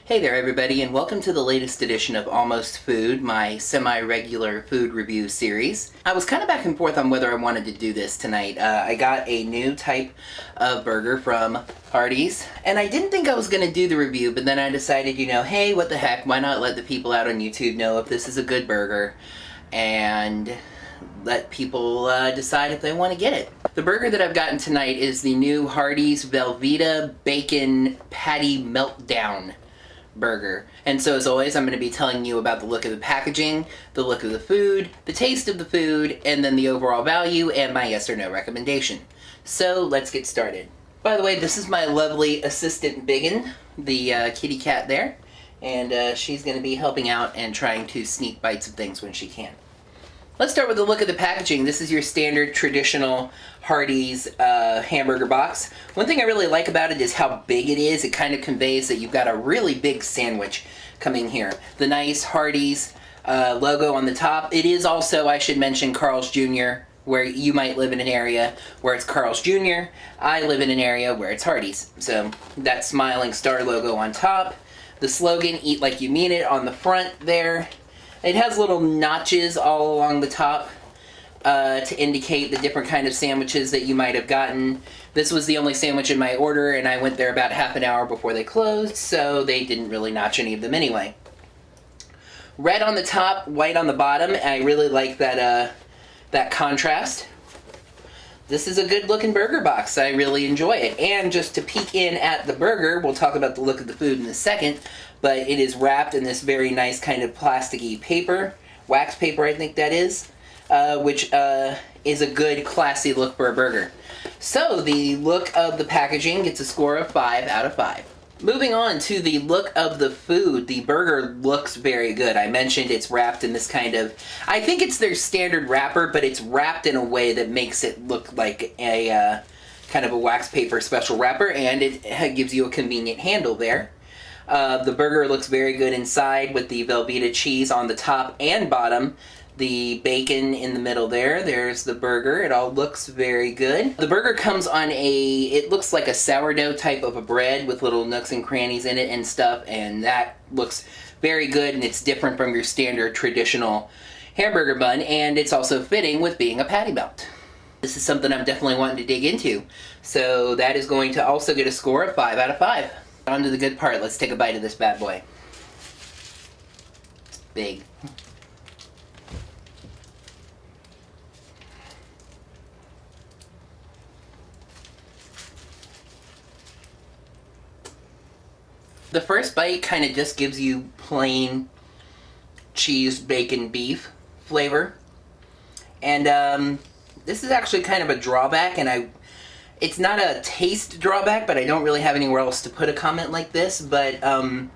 Hey there everybody, and welcome to the latest edition of Almost Food, my semi-regular food review series. I was kind of back and forth on whether I wanted to do this tonight. I got a new type of burger from Hardees, and I didn't think I was going to do the review, but then I decided, hey, what the heck, why not let the people out on YouTube know if this is a good burger, and let people decide if they want to get it. The burger that I've gotten tonight is the new Hardees Velveeta Bacon Patty Meltdown burger. And so as always, I'm going to be telling you about the look of the packaging, the look of the food, the taste of the food, and then the overall value and my yes or no recommendation. So let's get started. By the way, this is my lovely assistant Biggin, the kitty cat there, and she's going to be helping out and trying to sneak bites of things when she can. Let's start with the look of the packaging. This is your standard traditional Hardees hamburger box. One thing I really like about it is how big it is. It kind of conveys that you've got a really big sandwich coming here. The nice Hardees logo on the top. It is also, I should mention, Carl's Jr., where you might live in an area where it's Carl's Jr. I live in an area where it's Hardees. So that smiling star logo on top. The slogan, "Eat like you mean it," on the front there. It has little notches all along the top to indicate the different kind of sandwiches that you might have gotten. This was the only sandwich in my order, and I went there about half an hour before they closed, so they didn't really notch any of them anyway. Red on the top, white on the bottom. I really like that, that contrast. This is a good looking burger box. I really enjoy it. And just to peek in at the burger, we'll talk about the look of the food in a second, but it is wrapped in this very nice kind of plasticky paper, wax paper I think that is, which is a good classy look for a burger. So the look of the packaging gets a score of 5 out of 5. Moving on to the look of the food, the burger looks very good. I mentioned it's wrapped in this kind of, I think it's their standard wrapper, but it's wrapped in a way that makes it look like a kind of a wax paper special wrapper, and it gives you a convenient handle there. The burger looks very good inside with the Velveeta cheese on the top and bottom. The bacon in the middle there. There's the burger. It all looks very good. The burger comes on it looks like a sourdough type of a bread with little nooks and crannies in it and stuff, and that looks very good, and it's different from your standard traditional hamburger bun, and it's also fitting with being a patty melt. This is something I'm definitely wanting to dig into, so that is going to also get a score of 5 out of 5. On to the good part. Let's take a bite of this bad boy. It's big. The first bite kind of just gives you plain cheese, bacon, beef flavor. And this is actually kind of a drawback, and it's not a taste drawback, but I don't really have anywhere else to put a comment like this, but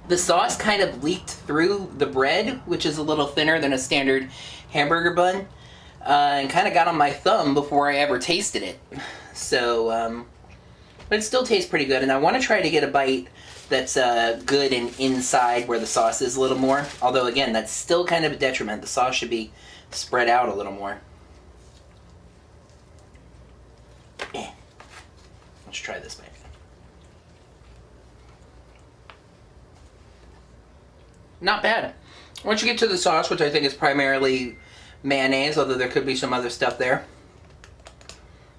the sauce kind of leaked through the bread, which is a little thinner than a standard hamburger bun, and kind of got on my thumb before I ever tasted it. So, but it still tastes pretty good, and I want to try to get a bite that's good and inside where the sauce is a little more. Although, again, that's still kind of a detriment. The sauce should be spread out a little more. Let's try this bite. Not bad. Once you get to the sauce, which I think is primarily mayonnaise, although there could be some other stuff there,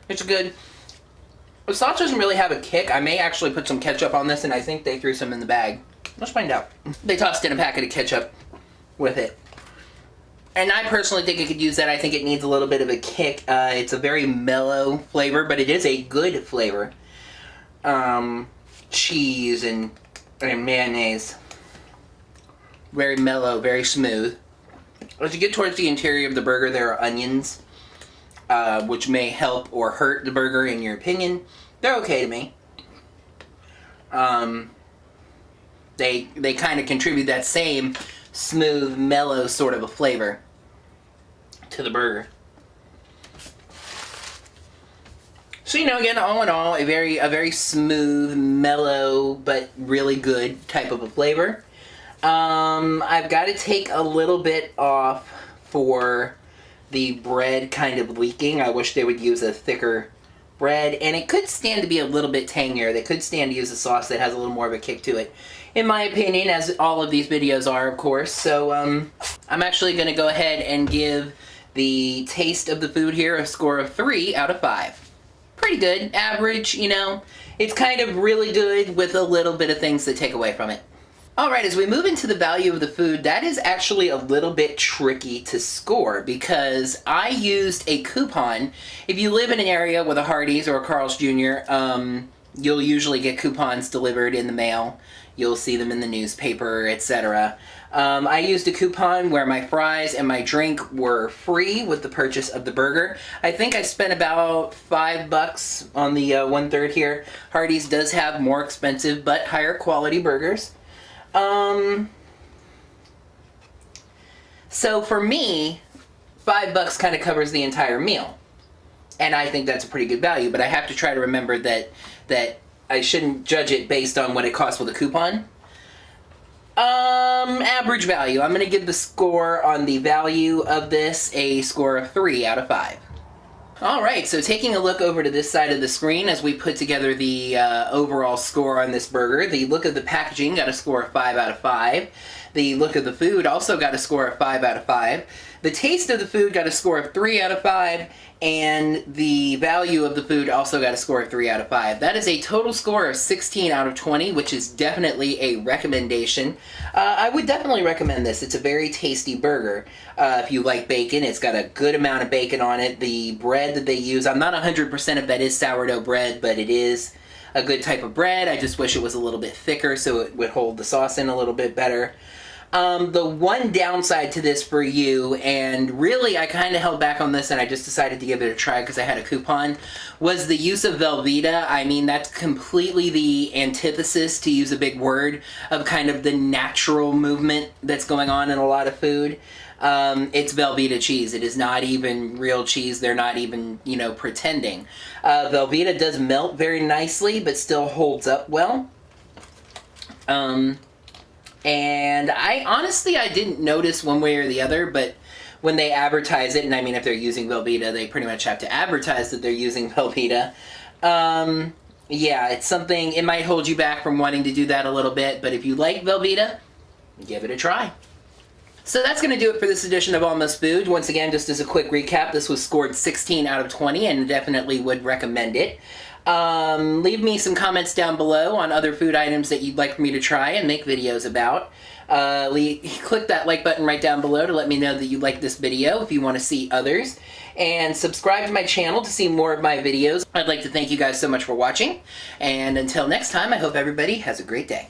it's good. The sauce doesn't really have a kick. I may actually put some ketchup on this, and I think they threw some in the bag. Let's find out. They tossed in a packet of ketchup with it. And I personally think it could use that. I think it needs a little bit of a kick. It's a very mellow flavor, but it is a good flavor. Cheese and mayonnaise. Very mellow, very smooth. As you get towards the interior of the burger, there are onions, which may help or hurt the burger in your opinion. They're okay to me. They kind of contribute that same smooth, mellow sort of a flavor to the burger. So, again, all in all, a very smooth, mellow, but really good type of a flavor. I've got to take a little bit off for the bread kind of leaking. I wish they would use a thicker bread, and it could stand to be a little bit tangier. They could stand to use a sauce that has a little more of a kick to it. in my opinion, as all of these videos are, of course. So I'm actually going to go ahead and give the taste of the food here a score of 3 out of 5. Pretty good, average, you know. It's kind of really good with a little bit of things that take away from it. Alright, as we move into the value of the food, that is actually a little bit tricky to score because I used a coupon. If you live in an area with a Hardees or a Carl's Jr., you'll usually get coupons delivered in the mail. You'll see them in the newspaper, etc. I used a coupon where my fries and my drink were free with the purchase of the burger. I think I spent about $5 on the 1/3 here. Hardees does have more expensive but higher quality burgers. So for me, $5 kind of covers the entire meal. And I think that's a pretty good value, but I have to try to remember that I shouldn't judge it based on what it costs with a coupon. Average value. I'm going to give the score on the value of this a score of 3 out of 5. Alright, so taking a look over to this side of the screen as we put together the overall score on this burger, the look of the packaging got a score of 5 out of 5. The look of the food also got a score of 5 out of 5. The taste of the food got a score of 3 out of 5, and the value of the food also got a score of 3 out of 5. That is a total score of 16 out of 20, which is definitely a recommendation. I would definitely recommend this. It's a very tasty burger. If you like bacon, it's got a good amount of bacon on it. The bread that they use, I'm not 100% if that is sourdough bread, but it is a good type of bread. I just wish it was a little bit thicker so it would hold the sauce in a little bit better. The one downside to this for you, and really I kind of held back on this and I just decided to give it a try because I had a coupon, was the use of Velveeta. I mean, that's completely the antithesis, to use a big word, of kind of the natural movement that's going on in a lot of food. It's Velveeta cheese. It is not even real cheese. They're not even, you know, pretending. Velveeta does melt very nicely, but still holds up well. And I didn't notice one way or the other, but when they advertise it, and I mean if they're using Velveeta, they pretty much have to advertise that they're using Velveeta. Yeah, it's something, it might hold you back from wanting to do that a little bit, but if you like Velveeta, give it a try. So that's going to do it for this edition of Almost Food. Once again, just as a quick recap, this was scored 16 out of 20 and definitely would recommend it. Leave me some comments down below on other food items that you'd like for me to try and make videos about. Click that like button right down below to let me know that you like this video if you want to see others. And subscribe to my channel to see more of my videos. I'd like to thank you guys so much for watching. And until next time, I hope everybody has a great day.